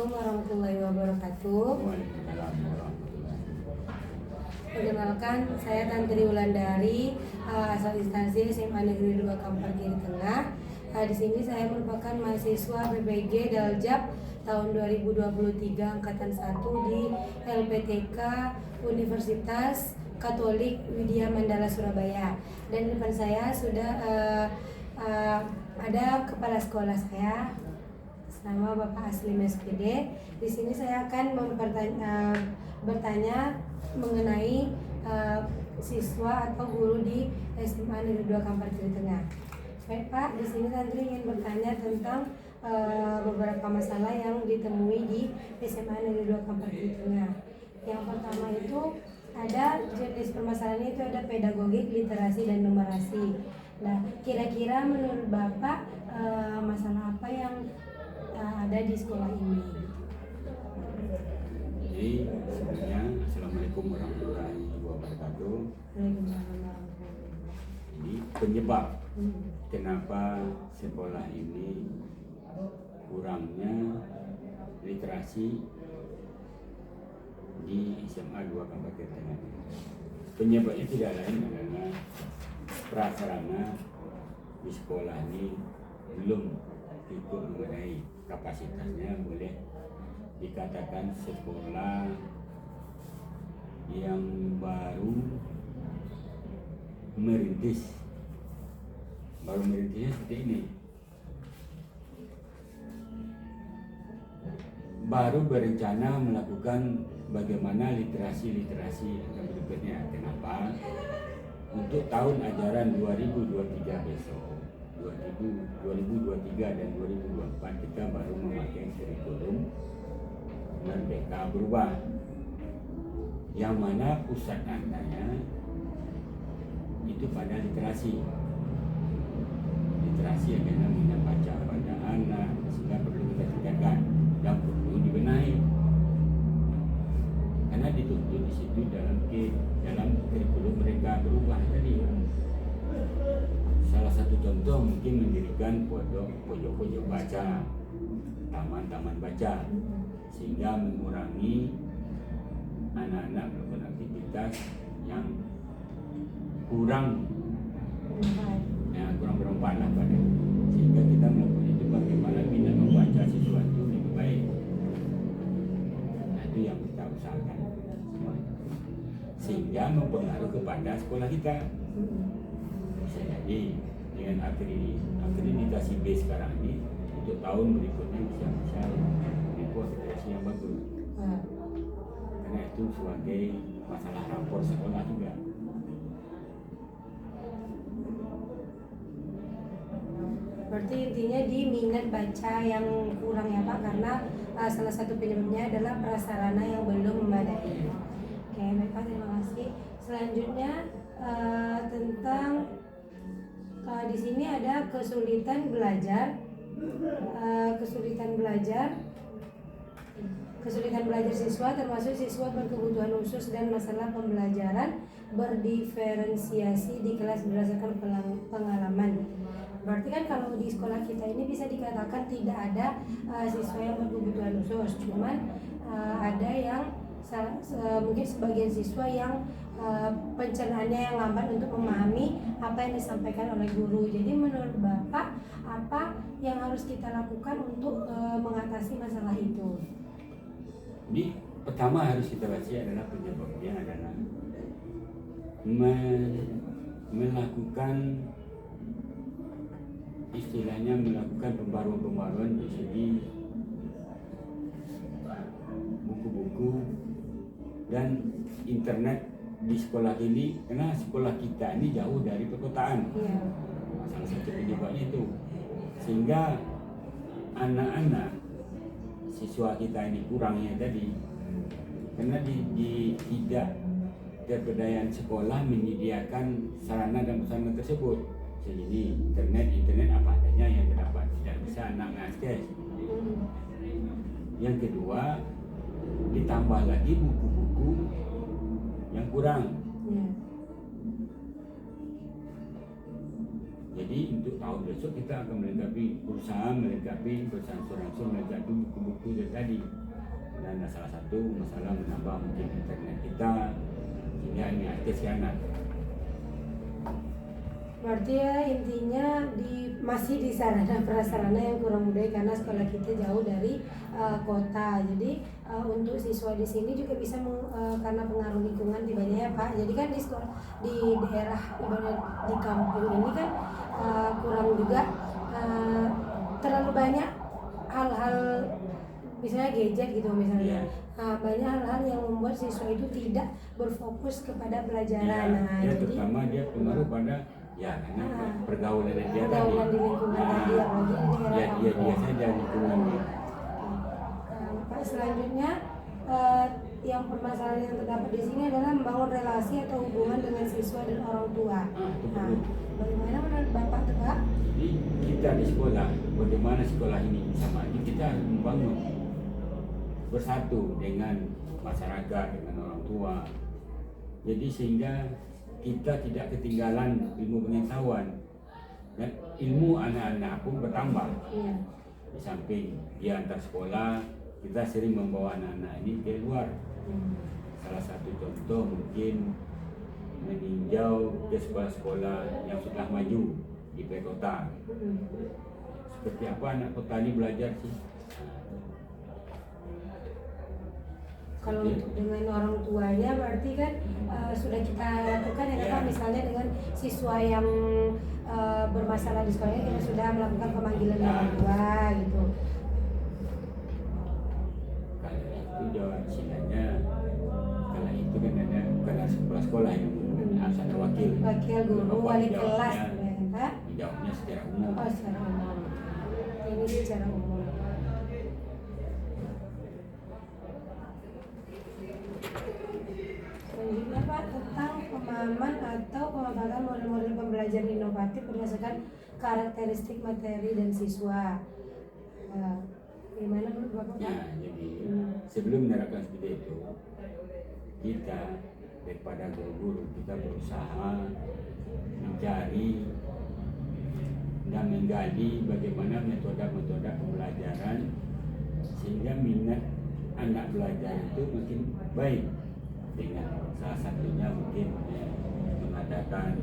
Assalamualaikum warahmatullahi wabarakatuh. Waalaikumsalam warahmatullahi wabarakatuh. Perkenalkan, saya Tantri Wulandari, asal instansi SMA Negeri 2 Kampar Kiri Tengah. Di sini saya merupakan mahasiswa PPG Daljab tahun 2023 angkatan 1 di LPTK Universitas Katolik Widya Mandala Surabaya. Dan di depan saya sudah ada kepala sekolah saya, nama Bapak Aslim SPD. Di sini saya akan bertanya mengenai siswa atau guru di SMA Negeri 2 Kampar Kiri Tengah. Baik Pak, di sini Tantri ingin bertanya tentang beberapa masalah yang ditemui di SMA Negeri 2 Kampar Kiri Tengah. Yang pertama itu ada jenis permasalahannya itu ada pedagogik, literasi, dan numerasi. Nah, kira-kira menurut Bapak masalah apa yang ada di sekolah ini? Jadi sebenarnya Assalamualaikum warahmatullahi wabarakatuh. Ini penyebab kenapa sekolah ini kurangnya literasi di SMA 2 Kampar Kiri Tengah. Penyebabnya tidak lain adalah prasarana di sekolah ini belum cukup mengenai kapasitasnya. Boleh dikatakan sekolah yang baru merintisnya seperti ini, baru berencana melakukan bagaimana literasi yang berikutnya. Kenapa? Untuk tahun ajaran 2023 besok, 2023 dan 2024 kita baru memakai kurikulum Merdeka Berubah, yang mana pusat andanya itu pada literasi adalah minat baca pada anak, sehingga perlu kita tingkatkan dan perlu dibenahi, karena dituntut di situ dalam kurikulum Merdeka Berubah tadi. Salah satu contoh mungkin mendirikan pojok-pojok baca, taman-taman baca, sehingga mengurangi anak-anak melakukan aktivitas yang kurang bermanfaat pada, sehingga kita melakukan itu bagaimana minat membaca siswa itu lebih baik. Nah, itu yang kita usahakan semuanya, sehingga mempengaruhi kepada sekolah kita. Bisa jadi dengan akreditasi B sekarang ini, untuk tahun berikutnya bisa akreditasi yang bagus. Karena itu sebagai masalah rapor sekolah juga. Berarti intinya di minat baca yang kurang ya Pak, karena salah satu penyebabnya adalah prasarana yang belum memadai. Oke, baik Pak, terima kasih. Selanjutnya tentang di sini ada kesulitan belajar siswa, termasuk siswa berkebutuhan khusus dan masalah pembelajaran berdiferensiasi di kelas berdasarkan pengalaman. Berarti kan kalau di sekolah kita ini bisa dikatakan tidak ada siswa yang berkebutuhan khusus, cuman ada yang mungkin sebagian siswa yang pencernaannya yang lambat untuk memahami apa yang disampaikan oleh guru. Jadi menurut Bapak, apa yang harus kita lakukan untuk mengatasi masalah itu? Jadi pertama harus kita baca adalah penyebabnya adalah melakukan istilahnya melakukan pembaruan di segi buku-buku dan internet di sekolah ini, karena sekolah kita ini jauh dari perkotaan. Salah satu penyebabnya itu, sehingga anak-anak siswa kita ini kurangnya tadi karena di tidak keperbedaan sekolah menyediakan sarana dan prasarana tersebut. Jadi internet apa adanya yang terdapat, tidak bisa anak mengakses. Yang kedua, ditambah lagi buku-buku yang kurang. Jadi untuk tahun besok kita akan berusaha melengkapi berangsur-angsur melengkapi buku-buku dari tadi. Dan salah satu masalah menambah mungkin internet kita sehingga ini akses anak. Berarti ya intinya masih di sarana prasarana yang kurang memadai karena sekolah kita jauh dari kota. Jadi untuk siswa di sini juga bisa karena pengaruh lingkungan tibanya ya Pak. Jadi kan di sekolah di daerah di kampung ini kan kurang juga terlalu banyak hal-hal misalnya gadget gitu misalnya. Banyak hal-hal yang membuat siswa itu tidak berfokus kepada pelajaran. Terutama dia pengaruh pada karena pergaulan dia pergaulan di lingkungan tadi apalagi di daerah saja lingkungannya. Pak, selanjutnya yang permasalahan yang terdapat di sini adalah membangun relasi atau hubungan dengan siswa dan orang tua. Bagaimana menurut Bapak tuh Pak? Jadi kita di sekolah, bagaimana sekolah ini bisa maju, kita harus membangun bersatu dengan masyarakat, dengan orang tua. Jadi sehingga kita tidak ketinggalan ilmu pengetahuan dan ilmu anak-anak pun bertambah. Di samping di antar sekolah kita sering membawa anak-anak ini ke luar. Salah satu contoh mungkin meninjau ke sekolah-sekolah yang sudah maju di kota. Seperti apa anak kota ini belajar sih? Kalau untuk dengan orang tuanya berarti kan sudah kita lakukan ya Pak, misalnya dengan siswa yang bermasalah di sekolahnya kita sudah melakukan pemanggilan orang tua gitu. Kalau itu jawab istilahnya, kalau itu kan ada bukan sekolah-sekolah yang harus ada wakil guru, wali kelas Pak. Jawabnya secara umum. Secara umum. Ini secara umum. Selanjutnya Pak, tentang pemahaman atau pemanfaatan model-model pembelajaran inovatif berdasarkan karakteristik materi dan siswa. Gimana menurut Bapak Pak? Jadi sebelum menerapkan seperti itu, kita daripada guru-guru kita berusaha mencari dan menggali bagaimana metode-metode pembelajaran sehingga minat anak belajar itu makin baik. Dengan salah satunya mungkin mengadakan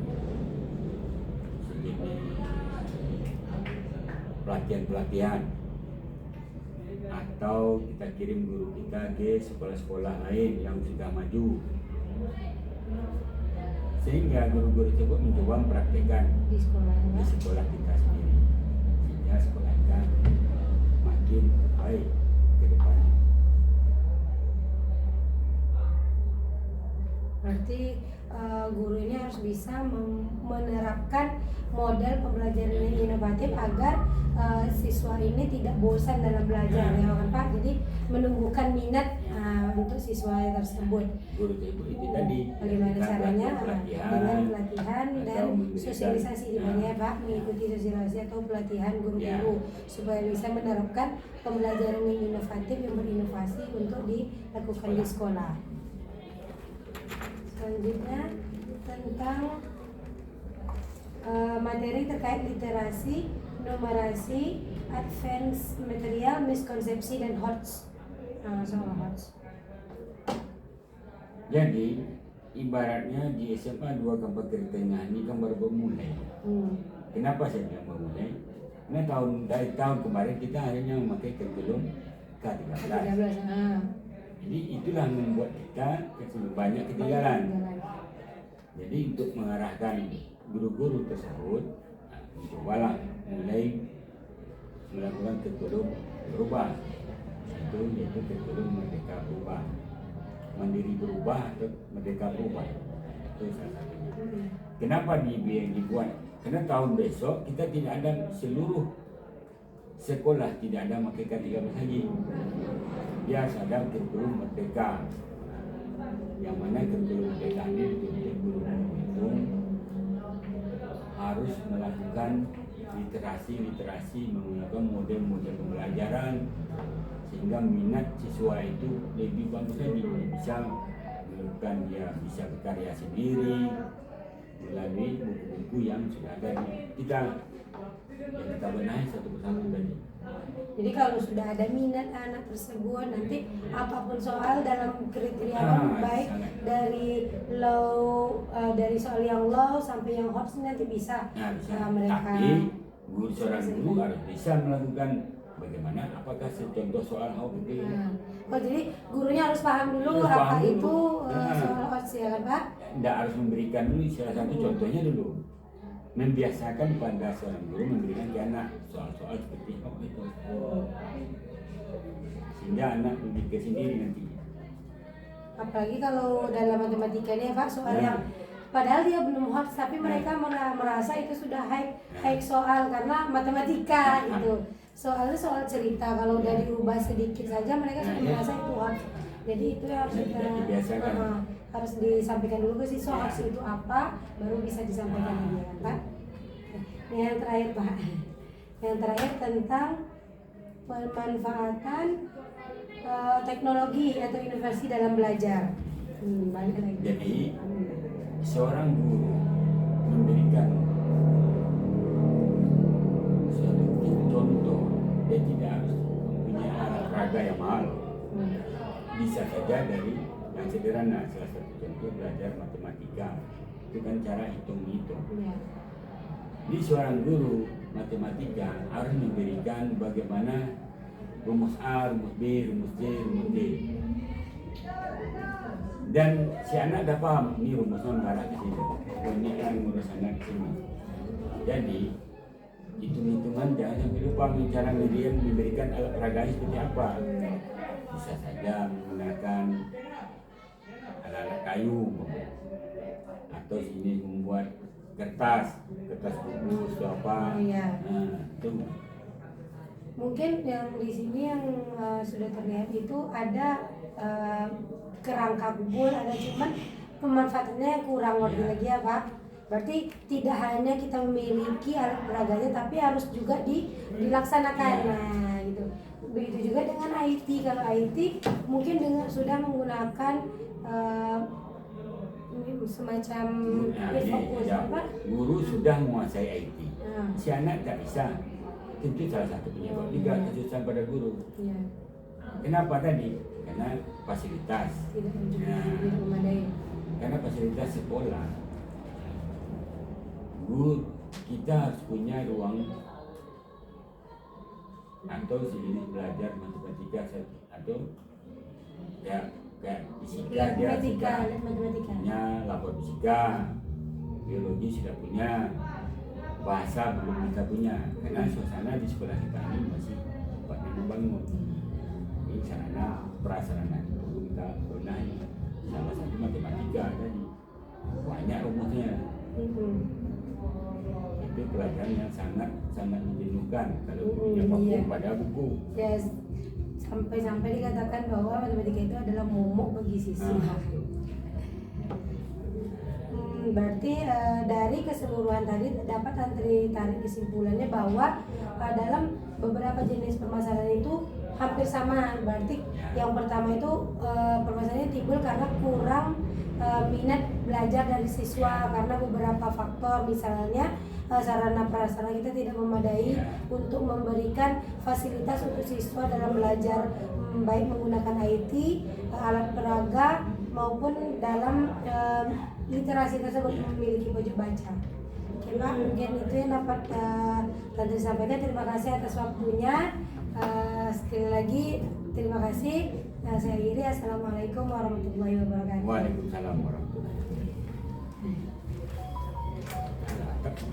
sejenis pelatihan-pelatihan atau kita kirim guru kita ke sekolah-sekolah lain yang sudah maju sehingga guru-guru tersebut mencoba mempraktikkan di sekolah kita sendiri sehingga sekolah kita makin baik ke depannya. Berarti guru ini harus bisa menerapkan model pembelajaran yang inovatif agar siswa ini tidak bosan dalam belajar ya kan Pak. Jadi menumbuhkan minat untuk siswa tersebut. Guru itu tadi bagaimana caranya dengan pelatihan dan sosialisasi di mana ya Pak, mengikuti sosialisasi atau pelatihan guru-guru supaya bisa menerapkan pembelajaran yang inovatif yang berinovasi untuk dilakukan di sekolah. Selanjutnya tentang materi terkait literasi, numerasi, advance material, miskonsepsi dan HOTS. Soal HOTS. Jadi ibaratnya di SMA 2 Kabupaten Tengah ini kan baru memulai. Kenapa saya bilang memulai? Karena dari tahun kemarin kita akhirnya memakai kurikulum K13. Jadi itulah membuat kita banyak ketinggalan. Jadi untuk mengarahkan guru-guru tersebut, cobalah mulai melakukan kurikulum berubah. Itu yaitu kurikulum Merdeka Berubah, Mandiri Berubah atau Merdeka Berubah. Itu salah satunya. Kenapa dibuat? Karena tahun besok kita tidak ada seluruh sekolah tidak ada pakai K13 lagi. Dia ada kurikulum Merdeka, yang mana kurikulum Merdeka ini untuk guru-guru itu harus melakukan literasi menggunakan model-model pembelajaran sehingga minat siswa itu lebih bagus lagi, bisa melakukan dia bisa berkarya sendiri, melalui buku-buku yang sudah ada di kita, yang kita benahi satu persatu tadi. Jadi kalau sudah ada minat anak tersebut, nanti apapun soal dalam kriteria baik sangat. dari low, dari soal yang low sampai yang hot nanti bisa, Nah, bisa. mereka. Tapi seorang guru harus bisa melakukan bagaimana, apakah contoh soal hot itu. Oh, jadi gurunya harus paham dulu Harus apa paham dulu. itu soal hot ya Pak? Tidak harus memberikan dulu salah satu contohnya dulu. Membiasakan pada seorang guru memberikan ke anak soal-soal seperti hot itu. Sehingga anak berpikir sendiri nanti. Apalagi kalau dalam matematika ini Pak, soal yang padahal dia belum hot tapi mereka merasa itu sudah high soal karena matematika gitu. Soalnya soal cerita, kalau udah diubah sedikit saja mereka sudah merasa itu hot. Jadi itu yang harus kita harus disampaikan dulu ke siswa harus itu apa, baru bisa disampaikan ke dia, Pak. Yang terakhir Pak, yang terakhir tentang pemanfaatan teknologi atau inovasi dalam belajar. Balik lagi. Jadi seorang guru memberikan suatu contoh, dia tidak harus mempunyai alat peraga yang mahal. Bisa saja dari yang sederhana, salah satu contoh belajar matematika, itu kan cara hitung-hitung. Jadi seorang guru matematika harus memberikan bagaimana rumus A, rumus B, rumus C, rumus D. Dan si anak dah paham, ini rumusnya mengarah ke sini, ini yang ngurus anak ke sini. Jadi hitung-hitungan jangan sampai lupa cara memberikan alat peraga seperti apa. Bisa saja menggunakan alat-alat kayu, atau sini membuat kertas buku atau apa. Nah, itu. Mungkin yang di sini yang sudah terlihat itu ada kerangka kumpul, ada cuman pemanfaatannya kurang lebih lagi ya Pak. Berarti tidak hanya kita memiliki alat peraganya, tapi harus juga dilaksanakan. Nah, gitu. Begitu juga dengan IT. Kalau IT mungkin sudah menggunakan semacam fokus apa? Guru sudah menguasai IT. Si anak tak bisa. Itu salah satu penyebab juga kesusahan pada guru. Kenapa tadi? Karena fasilitas. Tidak memadai. Karena fasilitas sekolah, guru kita harus punya ruang atau sini belajar matematika atau ya kayak fisika, dia punya labor fisika, biologi sudah punya, bahasa belum kita punya, karena suasana di sekolah kita ini masih tempatnya membangun. Ini sarana prasarana perlu kita benahi. Salah satu matematika tadi banyak rumusnya. Itu pelajaran yang sangat menjenuhkan kalau punya fokus pada buku. Yes. Sampai dikatakan bahwa matematika itu adalah momok bagi siswa. Berarti dari keseluruhan tadi dapat tarik kesimpulannya bahwa dalam beberapa jenis permasalahan itu hampir sama. Berarti yang pertama itu permasalahannya timbul karena kurang minat belajar dari siswa karena beberapa faktor, misalnya sarana prasarana kita tidak memadai untuk memberikan fasilitas untuk siswa dalam belajar, baik menggunakan IT, alat peraga maupun dalam literasi tersebut memiliki pojok baca. Oke Pak, mungkin itu yang dapat Tante sampaikan. Terima kasih atas waktunya. Sekali lagi terima kasih. Saya akhiri. Assalamualaikum warahmatullahi wabarakatuh. Waalaikumsalam warahmatullahi wabarakatuh.